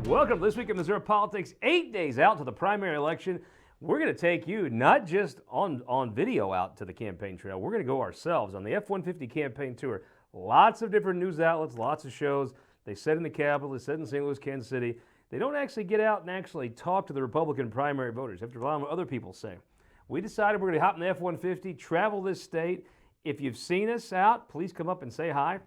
Welcome to This Week in Missouri Politics. 8 days out to the primary election. We're going to take you not just on video out to the campaign trail. We're going to go ourselves on the F-150 campaign tour. Lots of different news outlets, lots of shows. They sit in the Capitol, they sit in St. Louis, Kansas City. They don't actually get out and actually talk to the Republican primary voters. You have to rely on what other people say. We decided we're going to hop in the F-150, travel this state. If you've seen us out, please come up and say hi.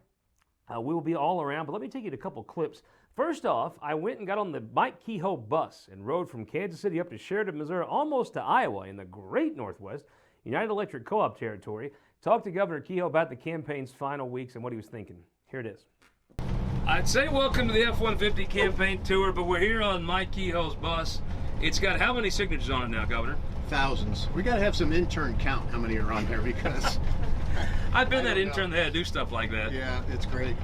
We will be all around, but let me take you to a couple clips. First off, I went and got on the Mike Kehoe bus and rode from Kansas City up to Sheridan, Missouri, almost to Iowa in the great Northwest, United Electric Co-op territory. Talked to Governor Kehoe about the campaign's final weeks and what he was thinking. Here it is. I'd say welcome to the F-150 campaign tour, but we're here on Mike Kehoe's bus. It's got how many signatures on it now, Governor? Thousands. We got to have some intern count how many are on there because... I've been that intern that had to do stuff like that. Yeah, it's great.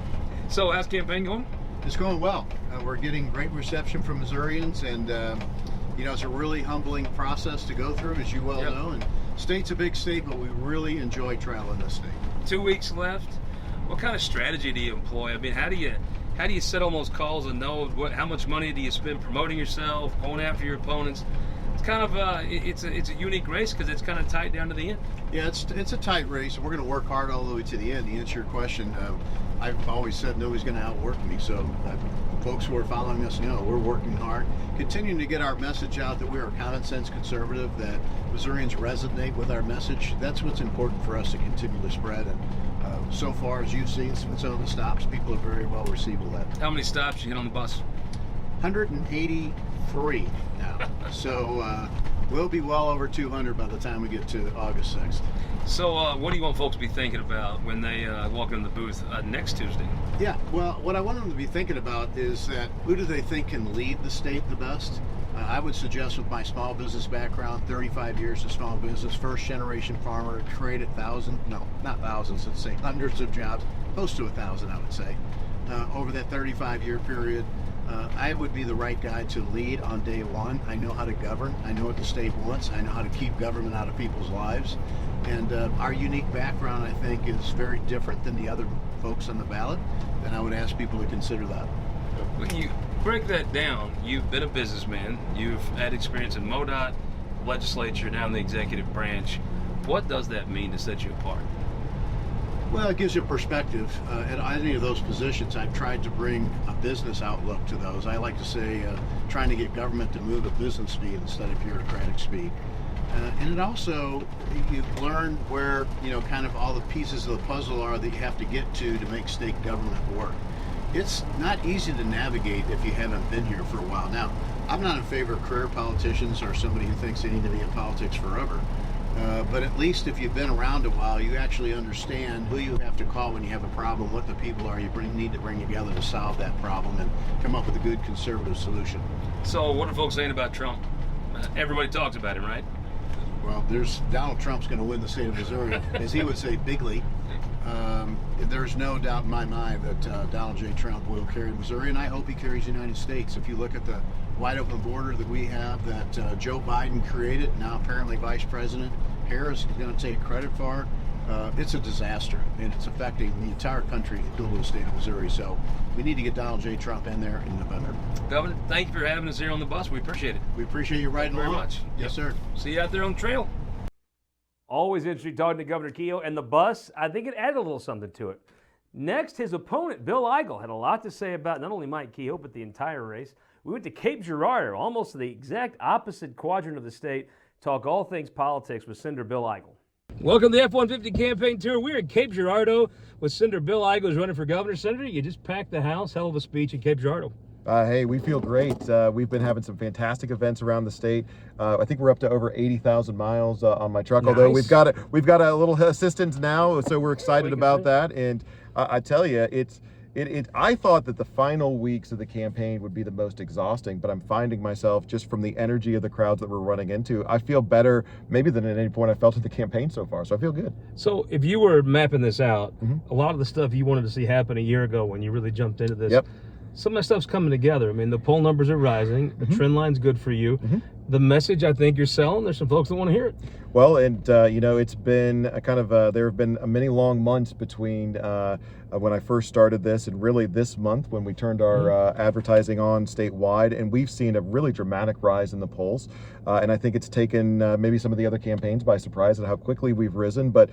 So how's the campaign going? It's going well. We're getting great reception from Missourians, and you know, it's a really humbling process to go through, as you well know. And state's a big state, but we really enjoy traveling this state. 2 weeks left. What kind of strategy do you employ? I mean, how do you set on those calls and know how much money do you spend promoting yourself, going after your opponents? It's kind of it's a unique race because it's kind of tight down to the end. Yeah, it's a tight race, and we're going to work hard all the way to the end. To answer your question, I've always said nobody's going to outwork me, so folks who are following us know we're working hard, continuing to get our message out that we are a common sense conservative, that Missourians resonate with our message. That's what's important for us to continue to spread. And so far, as you've seen some of the stops, people are very well received with that. How many stops you hit on the bus? 183 now. So we'll be well over 200 by the time we get to August 6th. So what do you want folks to be thinking about when they walk in the booth next Tuesday? Yeah, well, what I want them to be thinking about is that who do they think can lead the state the best? I would suggest, with my small business background, 35 years of small business, first generation farmer, created hundreds of jobs, close to 1,000 I would say, over that 35-year period. I would be the right guy to lead on day one. I know how to govern. I know what the state wants. I know how to keep government out of people's lives. And our unique background, I think, is very different than the other folks on the ballot. And I would ask people to consider that. When you break that down, you've been a businessman. You've had experience in MoDOT, legislature, now in the executive branch. What does that mean to set you apart? Well, it gives you perspective. At any of those positions, I've tried to bring a business outlook to those. I like to say trying to get government to move at business speed instead of bureaucratic speed. And it also, you learn where, you know, kind of all the pieces of the puzzle are that you have to get to make state government work. It's not easy to navigate if you haven't been here for a while. Now, I'm not in favor of career politicians or somebody who thinks they need to be in politics forever. But at least if you've been around a while, you actually understand who you have to call when you have a problem, what the people are you need to bring together to solve that problem and come up with a good conservative solution. So what are folks saying about Trump? Everybody talks about him, right? Well, Donald Trump's going to win the state of Missouri, as he would say, bigly. There's no doubt in my mind that Donald J. Trump will carry Missouri, and I hope he carries the United States. If you look at the wide open border that we have that Joe Biden created, now apparently Vice President Harris is going to take credit for, it's a disaster, and it's affecting the entire country, including the state of Missouri. So we need to get Donald J. Trump in there in November. Governor, thank you for having us here on the bus. We appreciate it. We appreciate you riding along. Very much. Yes, sir. See you out there on the trail. Always interesting talking to Governor Kehoe, and the bus, I think it added a little something to it. Next, his opponent, Bill Eigel, had a lot to say about not only Mike Kehoe, but the entire race. We went to Cape Girardeau, almost to the exact opposite quadrant of the state, talk all things politics with Senator Bill Eigel. Welcome to the F-150 campaign tour. We're in Cape Girardeau with Senator Bill Eigel, who's running for governor. Senator, you just packed the house. Hell of a speech in Cape Girardeau. Hey, we feel great. We've been having some fantastic events around the state. I think we're up to over 80,000 miles on my truck. Nice. Although we've got a little assistance now, so we're excited about that. And I tell you, I thought that the final weeks of the campaign would be the most exhausting, but I'm finding myself, just from the energy of the crowds that we're running into, I feel better maybe than at any point I felt in the campaign so far. So I feel good. So if you were mapping this out, a lot of the stuff you wanted to see happen a year ago when you really jumped into this. Yep. Some of that stuff's coming together. I mean, the poll numbers are rising. The trend line's good for you. the message I think you're selling, there's some folks that want to hear it. Well, and it's been a kind of there have been many long months between when I first started this and really this month when we turned our advertising on statewide, and we've seen a really dramatic rise in the polls. And I think it's taken maybe some of the other campaigns by surprise at how quickly we've risen. But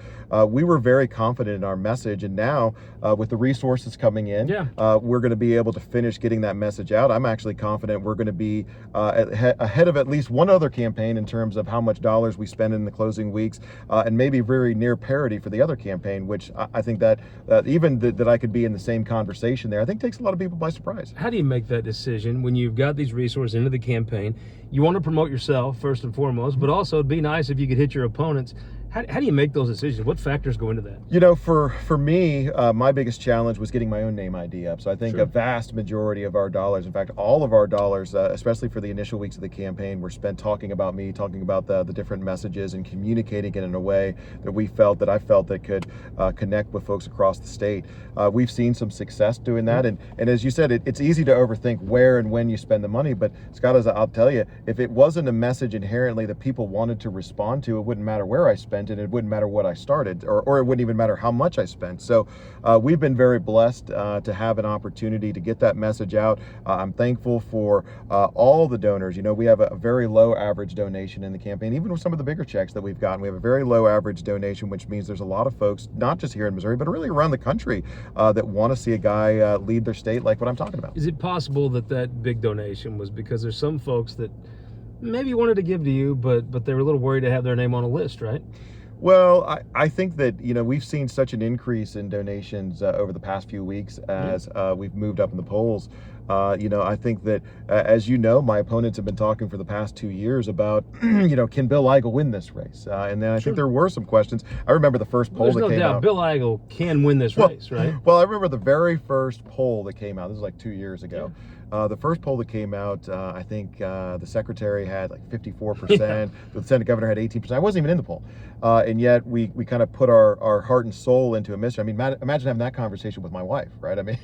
we were very confident in our message, and now with the resources coming in, we're going to be able to finish getting that message out. I'm actually confident we're going to be ahead of at least one other campaign in terms of how much dollars we spend in the closing weeks, and maybe very near parity for the other campaign, which I think that that I could be in the same conversation there, I think takes a lot of people by surprise. How do you make that decision when you've got these resources into the campaign? You want to promote yourself first and foremost, but also it'd be nice if you could hit your opponents. How do you make those decisions? What factors go into that? For me, my biggest challenge was getting my own name ID up. So I think a vast majority of our dollars, in fact, all of our dollars, especially for the initial weeks of the campaign, were spent talking about me, talking about the different messages and communicating it in a way that I felt that could connect with folks across the state. We've seen some success doing that. And as you said, it's easy to overthink where and when you spend the money. But Scott, as I'll tell you, if it wasn't a message inherently that people wanted to respond to, it wouldn't matter where I spent. And it wouldn't matter what I started, or it wouldn't even matter how much I spent. So we've been very blessed to have an opportunity to get that message out. I'm thankful for all the donors. We have a very low average donation in the campaign, even with some of the bigger checks that we've gotten. We have a very low average donation, which means there's a lot of folks, not just here in Missouri, but really around the country, that want to see a guy lead their state like what I'm talking about. Is it possible that big donation was because there's some folks that maybe wanted to give to you, but they were a little worried to have their name on a list, right? Well, I think that, we've seen such an increase in donations over the past few weeks as we've moved up in the polls. I think that, as my opponents have been talking for the past 2 years about, can Bill Eigel win this race? And then I think there were some questions. I remember the first poll that came out. There's no doubt Bill Eigel can win this race, right? Well, I remember the very first poll that came out. This was like 2 years ago. The first poll that came out, I think the secretary had like 54%, the Senate governor had 18%. I wasn't even in the poll. And yet we kind of put our heart and soul into a mission. I mean, imagine having that conversation with my wife, right? I mean,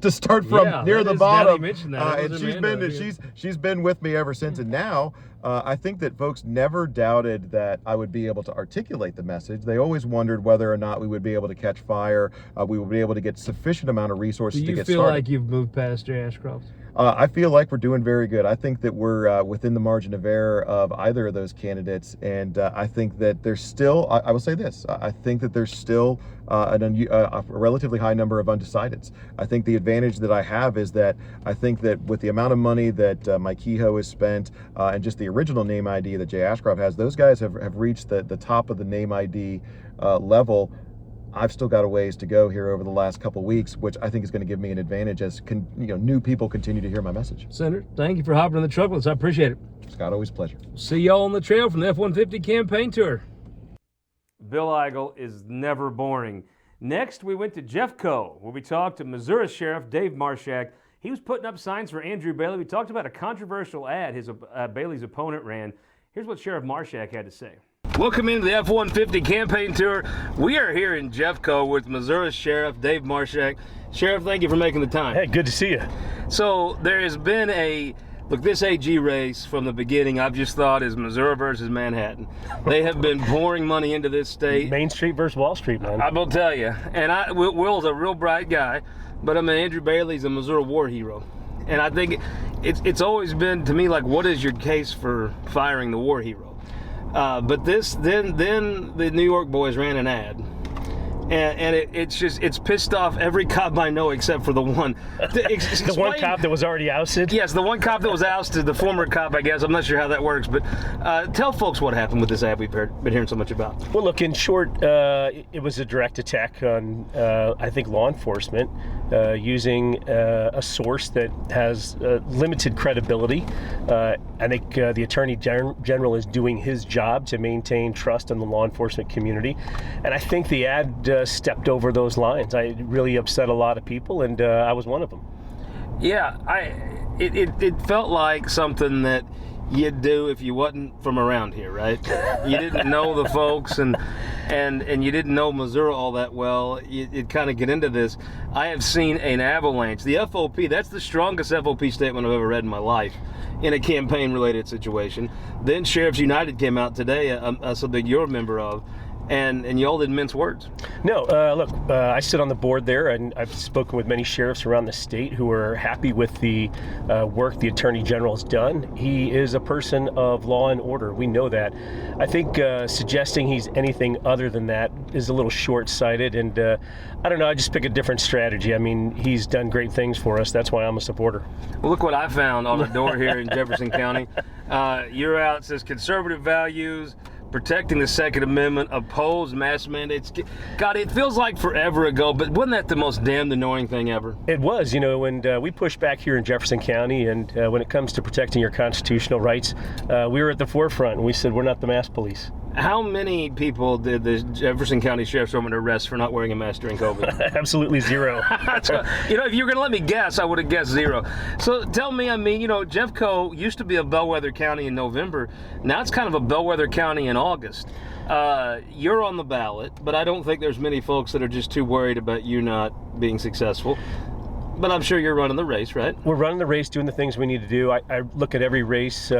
to start from near the bottom. And she's been with me ever since. And now I think that folks never doubted that I would be able to articulate the message. They always wondered whether or not we would be able to catch fire. We would be able to get sufficient amount of resources to get started. Do you feel like you've moved past Jay Ashcroft? I feel like we're doing very good. I think that we're within the margin of error of either of those candidates, and I think that there's still, I will say this, I think that there's still a relatively high number of undecideds. I think the advantage that I have is that I think that with the amount of money that Mike Kehoe has spent and just the original name ID that Jay Ashcroft has, those guys have reached the top of the name ID level. I've still got a ways to go here over the last couple of weeks, which I think is going to give me an advantage as new people continue to hear my message. Senator, thank you for hopping on the truck with us. I appreciate it. Scott, always a pleasure. See y'all on the trail from the F-150 campaign tour. Bill Eigel is never boring. Next, we went to Jeffco, where we talked to Missouri Sheriff Dave Marshak. He was putting up signs for Andrew Bailey. We talked about a controversial ad Bailey's opponent ran. Here's what Sheriff Marshak had to say. Welcome into the F-150 campaign tour. We are here in Jeffco with Missouri Sheriff Dave Marshak. Sheriff, thank you for making the time. Hey, good to see you. So there has been this AG race from the beginning, I've just thought is Missouri versus Manhattan. They have been pouring money into this state. Main Street versus Wall Street, man. I will tell you. And Will's a real bright guy, but I mean, Andrew Bailey's a Missouri war hero. And I think it's always been to me like, what is your case for firing the war hero? But then the New York boys ran an ad, and it's pissed off every cop I know except for the one. The one cop that was already ousted? Yes, the one cop that was ousted, the former cop, I guess. I'm not sure how that works, but tell folks what happened with this ad we've been hearing so much about. Well, look, in short, it was a direct attack on, I think, law enforcement using a source that has limited credibility. I think the Attorney General is doing his job to maintain trust in the law enforcement community, and I think the ad stepped over those lines. It really upset a lot of people, and I was one of them. Yeah, it felt like something that you'd do if you wasn't from around here, right? You didn't know the folks and you didn't know Missouri all that well. You'd kind of get into this. I have seen an avalanche. The FOP, that's the strongest FOP statement I've ever read in my life in a campaign-related situation. Then Sheriffs United came out today, something you're a member of, and y'all didn't mince words. No, look, I sit on the board there, and I've spoken with many sheriffs around the state who are happy with the work the Attorney General has done. He is a person of law and order. We know that. I think suggesting he's anything other than that is a little short-sighted, and I don't know, I just pick a different strategy. I mean, he's done great things for us. That's why I'm a supporter. Well, look what I found on the door here in Jefferson County. You're out, it says conservative values, protecting the Second Amendment, oppose mask mandates. God, it feels like forever ago, but wasn't that the most damned annoying thing ever? It was, and we push back here in Jefferson County, and when it comes to protecting your constitutional rights, we were at the forefront, and we said we're not the mask police. How many people did the Jefferson County Sheriff's Department arrest for not wearing a mask during COVID? Absolutely zero. If you were going to let me guess, I would have guessed zero. So tell me, Jeffco used to be a bellwether county in November. Now it's kind of a bellwether county in August. You're on the ballot, but I don't think there's many folks that are just too worried about you not being successful. But I'm sure you're running the race, right? We're running the race, doing the things we need to do. I look at every race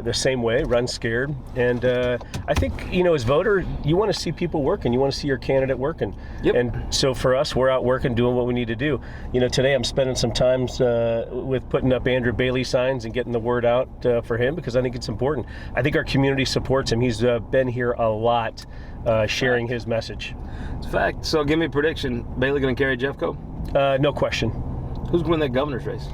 the same way, run scared. And I think, as voter, you want to see people working. You want to see your candidate working. Yep. And so for us, we're out working, doing what we need to do. Today I'm spending some time with putting up Andrew Bailey signs and getting the word out for him, because I think it's important. I think our community supports him. He's been here a lot sharing his message. It's a fact. So give me a prediction. Bailey going to carry Jeffco? No question. Who's going to win that governor's race?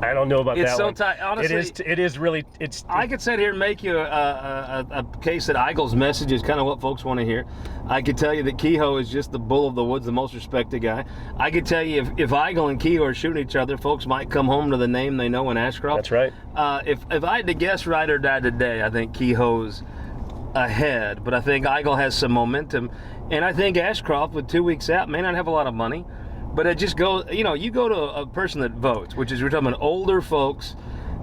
I don't know about that. It's so one. tight. Honestly, it is really. I could sit here and make you a case that Eigel's message is kind of what folks want to hear. I could tell you that Kehoe is just the bull of the woods, the most respected guy. I could tell you if Eigel and Kehoe are shooting each other, folks might come home to the name they know in Ashcroft. That's right. If I had to guess right or die today, I think Kehoe's ahead, but I think Eigel has some momentum, and I think Ashcroft, with 2 weeks out, may not have a lot of money, but it just goes, you go to a person that votes, which is, we're talking about older folks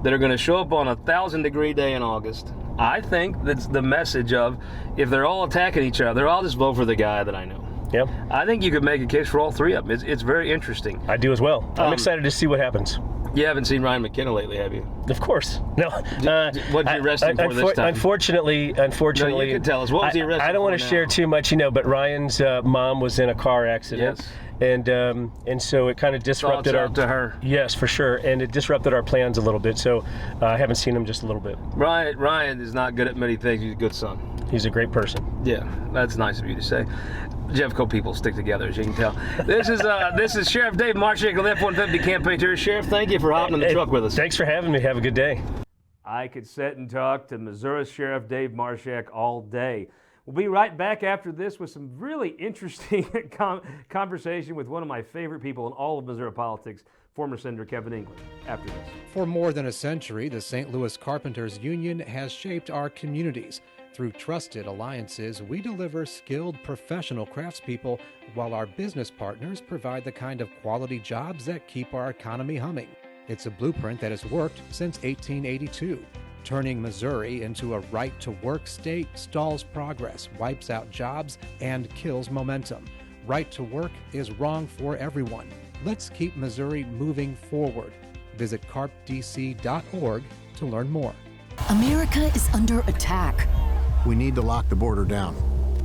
that are going to show up on a 1,000-degree day in August. I think that's the message of, if they're all attacking each other, I'll just vote for the guy that I know. Yeah. I think you could make a case for all three of them. It's very interesting. I do as well. I'm excited to see what happens. You haven't seen Ryan McKenna lately, have you? Of course. No. What did you arrest him for this time? Unfortunately, No, you can tell us. What was he arrested for? I don't want to share too much, but Ryan's mom was in a car accident. Yes. And so it kind of disrupted Thoughts out to her. Yes, for sure, and it disrupted our plans a little bit. So I haven't seen him just a little bit. Ryan is not good at many things. He's a good son. He's a great person. Yeah, that's nice of you to say. Jeffco people stick together, as you can tell. This is Sheriff Dave Marshak of the F-150 campaign tour. Sheriff, thank you for hopping in the truck with us. Thanks for having me. Have a good day. I could sit and talk to Missouri Sheriff Dave Marshak all day. We'll be right back after this with some really interesting conversation with one of my favorite people in all of Missouri politics, former Senator Kevin England, after this. For more than a century, the St. Louis Carpenters Union has shaped our communities. Through trusted alliances, we deliver skilled professional craftspeople, while our business partners provide the kind of quality jobs that keep our economy humming. It's a blueprint that has worked since 1882. Turning Missouri into a right-to-work state stalls progress, wipes out jobs, and kills momentum. Right to work is wrong for everyone. Let's keep Missouri moving forward. Visit carpdc.org to learn more. America is under attack. We need to lock the border down.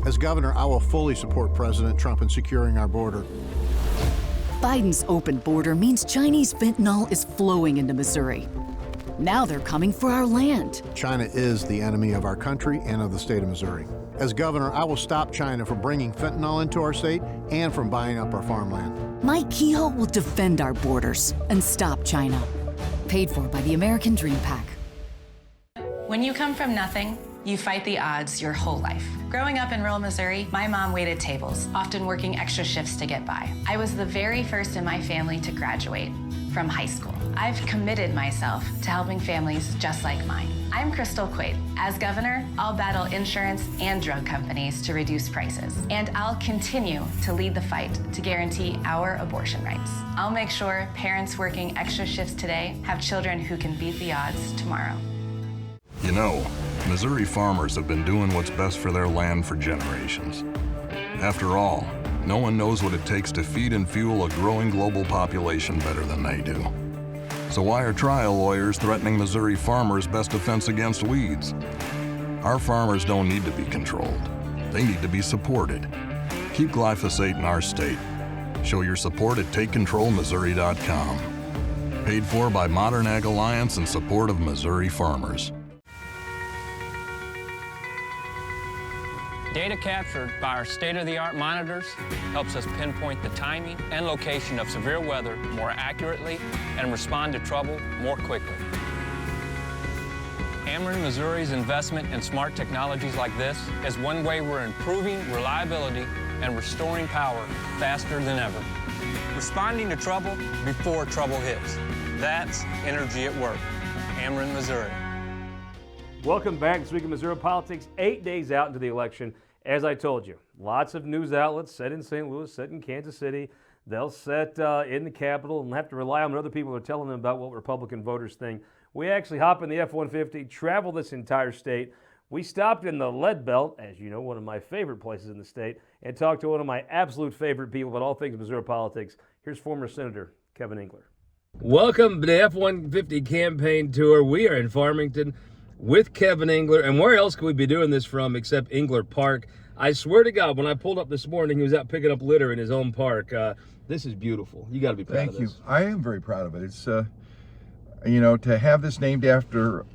As governor, I will fully support President Trump in securing our border. Biden's open border means Chinese fentanyl is flowing into Missouri. Now they're coming for our land. China is the enemy of our country and of the state of Missouri. As governor, I will stop China from bringing fentanyl into our state and from buying up our farmland. Mike Kehoe will defend our borders and stop China. Paid for by the American Dream PAC. When you come from nothing, you fight the odds your whole life. Growing up in rural Missouri, my mom waited tables, often working extra shifts to get by. I was the very first in my family to graduate from high school. I've committed myself to helping families just like mine. I'm Crystal Quaid. As governor, I'll battle insurance and drug companies to reduce prices. And I'll continue to lead the fight to guarantee our abortion rights. I'll make sure parents working extra shifts today have children who can beat the odds tomorrow. You know, Missouri farmers have been doing what's best for their land for generations. After all, no one knows what it takes to feed and fuel a growing global population better than they do. So why are trial lawyers threatening Missouri farmers' best defense against weeds? Our farmers don't need to be controlled. They need to be supported. Keep glyphosate in our state. Show your support at TakeControlMissouri.com. Paid for by Modern Ag Alliance in support of Missouri farmers. Data captured by our state-of-the-art monitors helps us pinpoint the timing and location of severe weather more accurately and respond to trouble more quickly. Ameren Missouri's investment in smart technologies like this is one way we're improving reliability and restoring power faster than ever. Responding to trouble before trouble hits. That's energy at work. Ameren, Missouri. Welcome back to This Week in Missouri Politics, 8 days out into the election. As I told you, lots of news outlets set in St. Louis, set in Kansas City. They'll set in the Capitol and have to rely on other people who are telling them about what Republican voters think. We actually hop in the F-150, travel this entire state. We stopped in the Lead Belt, as you know, one of my favorite places in the state, and talked to one of my absolute favorite people about all things Missouri politics. Here's former Senator Kevin Engler. Welcome to the F-150 campaign tour. We are in Farmington with Kevin Engler, and where else could we be doing this from except Engler Park? I swear to God, when I pulled up this morning, he was out picking up litter in his own park. This is beautiful. You got to be proud of this. Thank you. I am very proud of it. It's, you know, to have this named after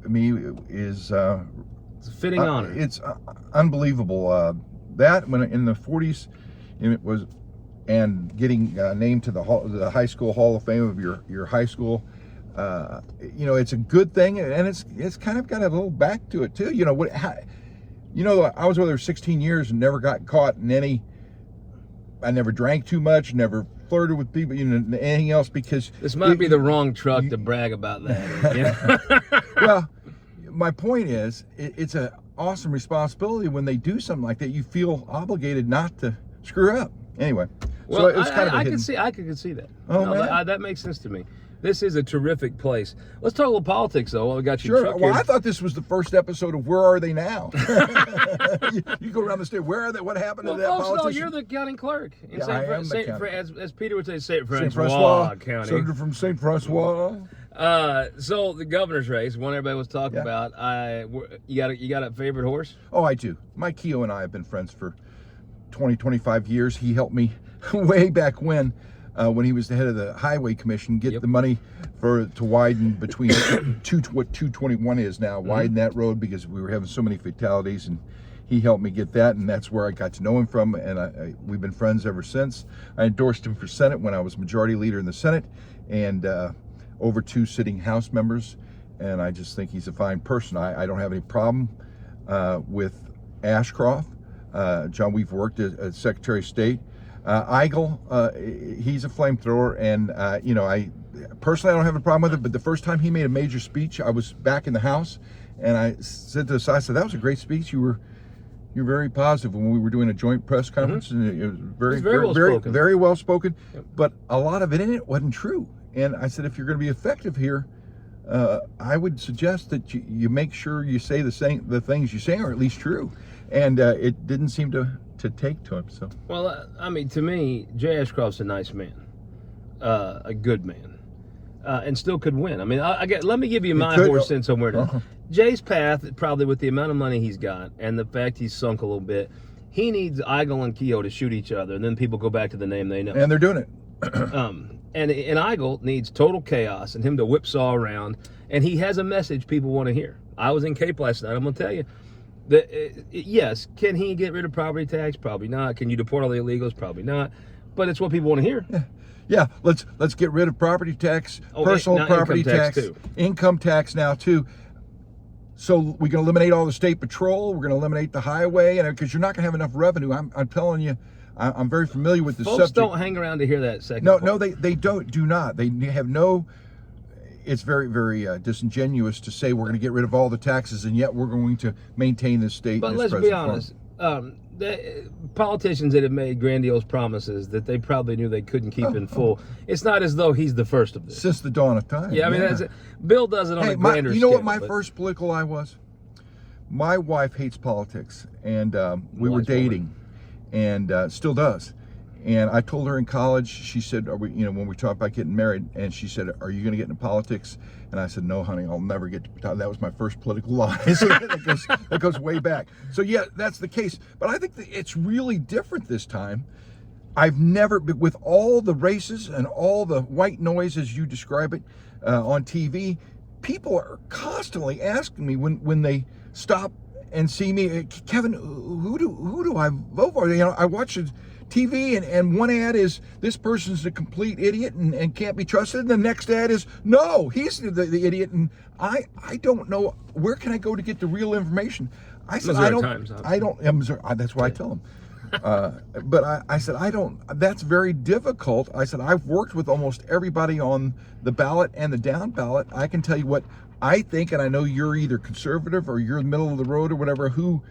me is it's a fitting honor. It's unbelievable. That when in the 40s, it was, and getting named to the High School Hall of Fame of your high school. You know, it's a good thing, and it's kind of got a little back to it too. You know what? You know, I was over there 16 years and never got caught in any. I never drank too much, never flirted with people, you know, anything else, because this might be the wrong truck to brag about that. You know? Well, my point is, it's an awesome responsibility when they do something like that. You feel obligated not to screw up. Anyway, well, so it was kind of. I can see that. Oh, no, man. That makes sense to me. This is a terrific place. Let's talk a little politics, though. While we got you. Sure. Well, I thought this was the first episode of Where Are They Now? you go around the state. Where are they? What happened to that politician? No, you're the county clerk in as Peter would say, St. St. Francois County. Senator from St. Francois. So the governor's race, one everybody was talking about. You got a favorite horse? Oh, I do. Mike Keogh and I have been friends for 20, 25 years. He helped me way back when he was the head of the Highway Commission, get the money to widen between what 221 is now, widen that road, because we were having so many fatalities, and he helped me get that, and that's where I got to know him from, and we've been friends ever since. I endorsed him for Senate when I was majority leader in the Senate, and over 2 sitting House members, and I just think he's a fine person. I don't have any problem with Ashcroft. John, we've worked as Secretary of State. Eigel, he's a flamethrower, and you know, I personally don't have a problem with it, but the first time he made a major speech, I was back in the House, and I said to the side, I said, that was a great speech. You're very positive when we were doing a joint press conference, and it was very well spoken, but a lot of it in it wasn't true. And I said, if you're going to be effective here, I would suggest that you make sure you say the things you say are at least true. And it didn't seem to take to him. So, well, I mean, to me, Jay Ashcroft's a nice man, a good man, and still could win. I mean, let me give you my horse sense on where to. Jay's path, probably with the amount of money he's got and the fact he's sunk a little bit, he needs Eigel and Keogh to shoot each other, and then people go back to the name they know. And they're doing it. And Eigel needs total chaos and him to whipsaw around, and he has a message people want to hear. I was in Cape last night. I'm going to tell you. Yes, can he get rid of property tax? Probably not. Can you deport all the illegals? Probably not. But it's what people want to hear. Yeah. Let's get rid of property tax, personal property tax, income tax now too. So we're going to eliminate all the state patrol. We're going to eliminate the highway, and because you're not going to have enough revenue. I'm telling you, I'm very familiar with the subject. Folks don't hang around to hear that second. No, they do not. They have no it's very, very disingenuous to say we're going to get rid of all the taxes and yet we're going to maintain this state. But in its let's be present honest. Politicians that have made grandiose promises that they probably knew they couldn't keep in full. It's not as though he's the first of this. Since the dawn of time. Yeah, I mean, Bill does it on a grander You know scale, what my first political lie was? My wife hates politics, and we were dating, and still does. And I told her in college, she said, "Are we?" You know, when we talked about getting married, and she said, "Are you going to get into politics?" And I said, "No, honey, I'll never get to." That was my first political lie. So that goes way back. So yeah, that's the case. But I think that it's really different this time. I've never, with all the races and all the white noise as you describe it on TV, people are constantly asking me when they stop and see me, Kevin, who do I vote for? You know, I watch TV and one ad is this person's a complete idiot and can't be trusted, and the next ad is no, he's the idiot, and I don't know, where can I go to get the real information? I said I don't. That's what I tell them. But I said that's very difficult. I said I've worked with almost everybody on the ballot and the down ballot. I can tell you what I think, and I know you're either conservative or you're in the middle of the road or whatever, who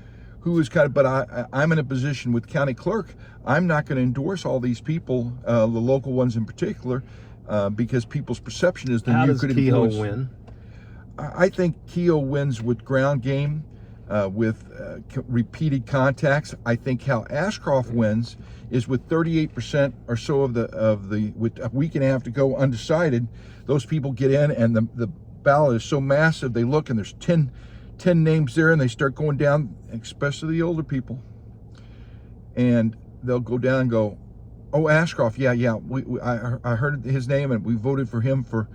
is kind of, but I'm in a position with county clerk. I'm not going to endorse all these people, the local ones in particular, because people's perception is that you could influence. How does Kehoe win? I think Kehoe wins with ground game, with repeated contacts. I think how Ashcroft wins is with 38% or so of the with a week and a half to go undecided. Those people get in, and the ballot is so massive. They look and there's 10 names there, and they start going down, especially the older people, and they'll go down and go, "Oh, Ashcroft, yeah, I heard his name, and we voted for him for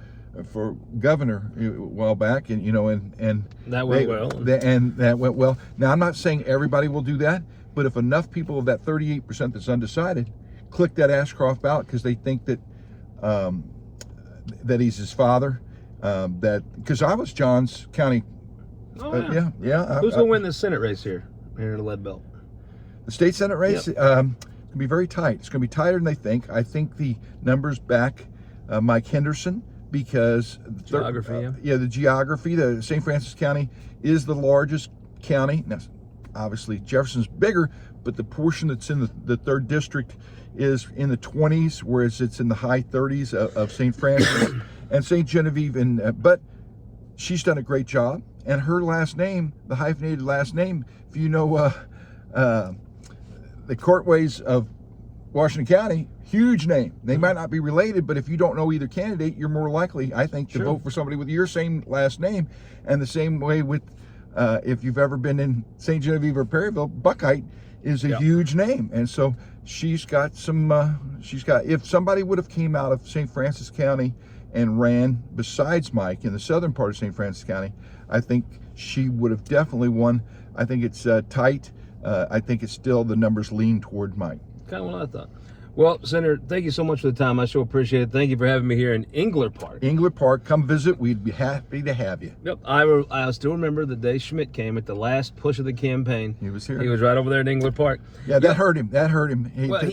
governor a while back, and you know, and that went well. That went well. Now, I'm not saying everybody will do that, but if enough people of that 38% that's undecided click that Ashcroft ballot because they think that that he's his father, that because I was John's county. Oh, yeah. Who's going to win this Senate race here in the Lead Belt? The state Senate race, Yep. It's going to be very tight. It's going to be tighter than they think. I think the numbers back Mike Henderson because geography. The geography. The St. Francis County is the largest county. Now, obviously, Jefferson's bigger, but the portion that's in the 3rd district is in the 20s, whereas it's in the high 30s of St. Francis and St. Genevieve. But she's done a great job. And her last name, the hyphenated last name, if you know the courtways of Washington County, huge name. They might not be related, but if you don't know either candidate, you're more likely, I think, to vote for somebody with your same last name. And the same way with, if you've ever been in St. Genevieve or Perryville, Buckeye is a huge name. And so she's got if somebody would have came out of St. Francis County and ran besides Mike in the southern part of St. Francis County, I think she would have definitely won. I think it's tight. I think it's still, the numbers lean toward Mike. Kind of what I thought. Well, Senator, thank you so much for the time. I sure appreciate it. Thank you for having me here in Engler Park. Engler Park, come visit. We'd be happy to have you. Yep. I still remember the day Schmidt came at the last push of the campaign. He was here. He was right over there in Engler Park. Yeah, that hurt him. That hurt him.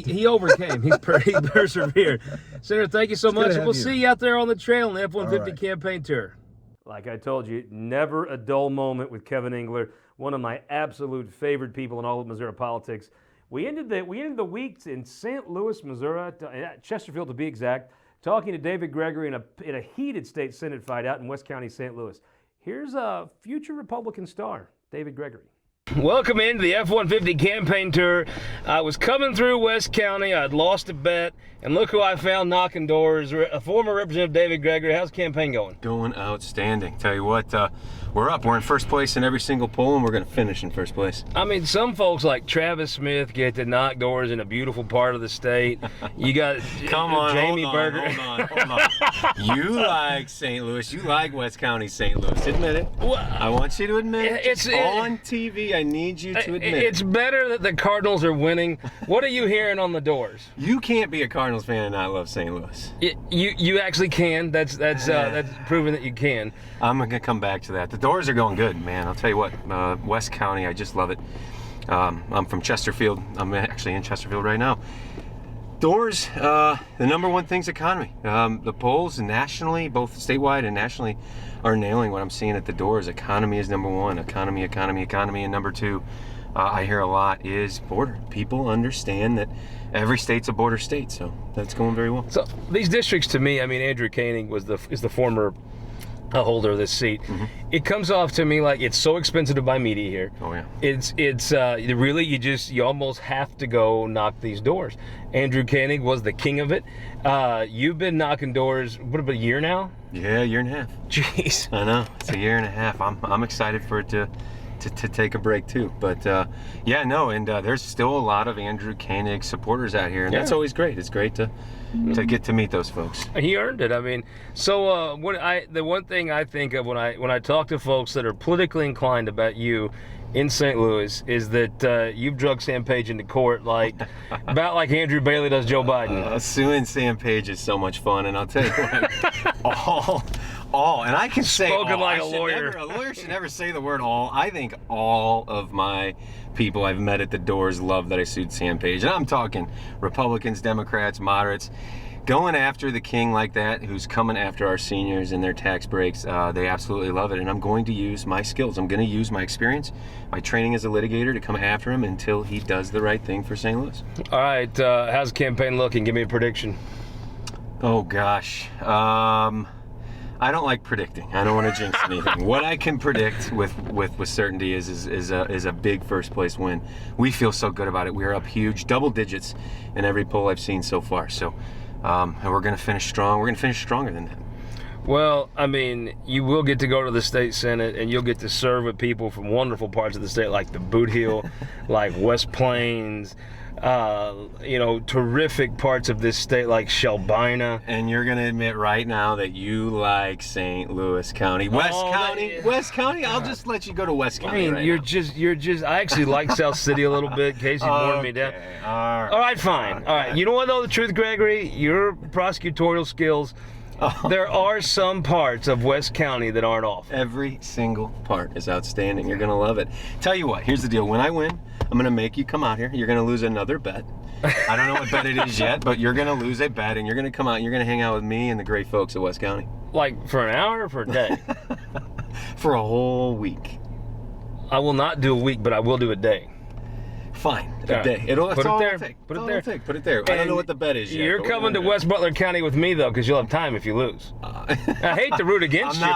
He overcame. He persevered. Senator, thank you so much. We'll see you out there on the trail in the F-150 campaign tour. Like I told you, never a dull moment with Kevin Engler, one of my absolute favorite people in all of Missouri politics. We ended the week in St. Louis, Missouri, Chesterfield to be exact, talking to David Gregory in a heated state Senate fight out in West County, St. Louis. Here's a future Republican star, David Gregory. Welcome into the F-150 campaign tour. I was coming through West County. I'd lost a bet, and look who I found knocking doors. A former Representative David Gregory. How's the campaign going? Going outstanding. Tell you what, we're up. We're in first place in every single poll, and we're going to finish in first place. I mean, some folks like Travis Smith get to knock doors in a beautiful part of the state. You got Jamie Berger. Hold on. You like St. Louis. You like West County, St. Louis. Admit it. Well, I want you to admit it. It's on TV. I need you to admit it. It's better that the Cardinals are winning. What are you hearing on the doors? You can't be a Cardinals fan and not love St. Louis. You actually can. That's proven that you can. I'm going to come back to that. The doors are going good, man. I'll tell you what, West County, I just love it. I'm from Chesterfield. I'm actually in Chesterfield right now. Doors, the number one thing's economy. The polls nationally, both statewide and nationally, are nailing what I'm seeing at the doors. Economy is number one. Economy. And number two, I hear a lot, is border. People understand that every state's a border state, so that's going very well. So these districts, to me, I mean, Andrew Koenig is the former holder of this seat. Mm-hmm. It comes off to me like it's so expensive to buy media here. Oh yeah. It's really, you almost have to go knock these doors. Andrew Koenig was the king of it. You've been knocking doors, what, about a year now? Yeah, a year and a half. Jeez. I know, it's a year and a half. I'm excited for it to take a break too, but yeah, no, and there's still a lot of Andrew Koenig supporters out here, and that's always great. It's great to get to meet those folks. He earned it. I mean, so the one thing I think of when I talk to folks that are politically inclined about you in St. Louis is that you've drug Sam Page into court about like Andrew Bailey does Joe Biden. Suing Sam Page is so much fun, and I'll tell you what, all, and I can say spoken all. Like a lawyer. A lawyer should never say the word all. I think all of my people I've met at the doors love that I sued Sam Page, and I'm talking Republicans, Democrats, moderates. Going after the king like that, who's coming after our seniors and their tax breaks, they absolutely love it. And I'm going to use my skills. I'm going to use my experience, my training as a litigator to come after him until he does the right thing for St. Louis. All right, how's the campaign looking? Give me a prediction. Oh gosh, I don't like predicting. I don't want to jinx anything. What I can predict with certainty is a big first place win. We feel so good about it. We are up huge, double digits in every poll I've seen so far. So. And we're going to finish strong. We're going to finish stronger than that. Well, I mean, you will get to go to the state senate, and you'll get to serve with people from wonderful parts of the state, like the Boot Heel, like West Plains, terrific parts of this state, like Shelbina. And you're going to admit right now that you like St. Louis County. West County? I'll just let you go to West County. I mean, right I actually like South City a little bit. Casey warned me down. All right, fine. All right. You know what, though, the truth, Gregory? Your prosecutorial skills, there are some parts of West County that aren't awful. Every single part is outstanding. You're going to love it. Tell you what, here's the deal. When I win, I'm going to make you come out here. You're going to lose another bet. I don't know what bet it is yet, but you're going to lose a bet, and you're going to come out and you're going to hang out with me and the great folks of West County. Like for an hour or for a day? For a whole week. I will not do a week, but I will do a day. Fine, a day. Put it there. Put it there. I don't know what the bet is yet. You're coming to West Butler County with me, though, because you'll have time if you lose. I hate to root against you,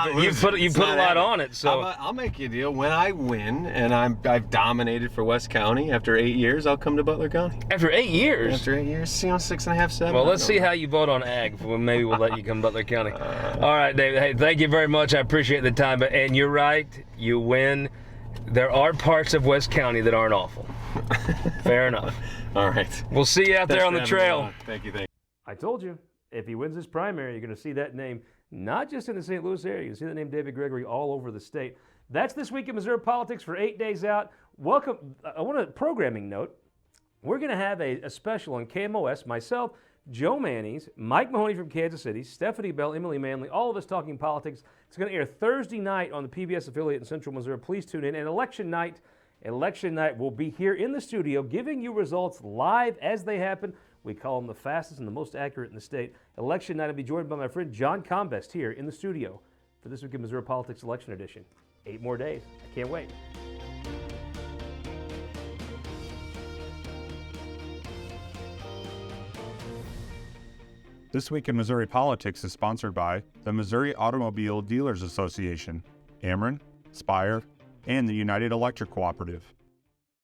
but you put a lot on it. So I'll make you a deal. When I win and I've dominated for West County after 8 years, I'll come to Butler County. After 8 years? After 8 years, 6.5, 7. Well, let's see how you vote on ag. Maybe we'll let you come to Butler County. All right, David. Hey, thank you very much. I appreciate the time. And you're right. You win. There are parts of West County that aren't awful. Fair enough. All right. We'll see you out there on the trail. Thank you. I told you, if he wins this primary, you're going to see that name not just in the St. Louis area. You see the name David Gregory all over the state. That's This Week in Missouri Politics for 8 days out. Welcome. I want a programming note. We're going to have a special on KMOS, myself, Joe Mannies, Mike Mahoney from Kansas City, Stephanie Bell, Emily Manley, all of us talking politics. It's going to air Thursday night on the PBS affiliate in Central Missouri. Please tune in. And election night will be here in the studio giving you results live as they happen. We call them the fastest and the most accurate in the state. Election night, I'll be joined by my friend John Combest here in the studio for This Week in Missouri Politics Election Edition. 8 more days. I can't wait. This Week in Missouri Politics is sponsored by the Missouri Automobile Dealers Association, Ameren, Spire, and the United Electric Cooperative.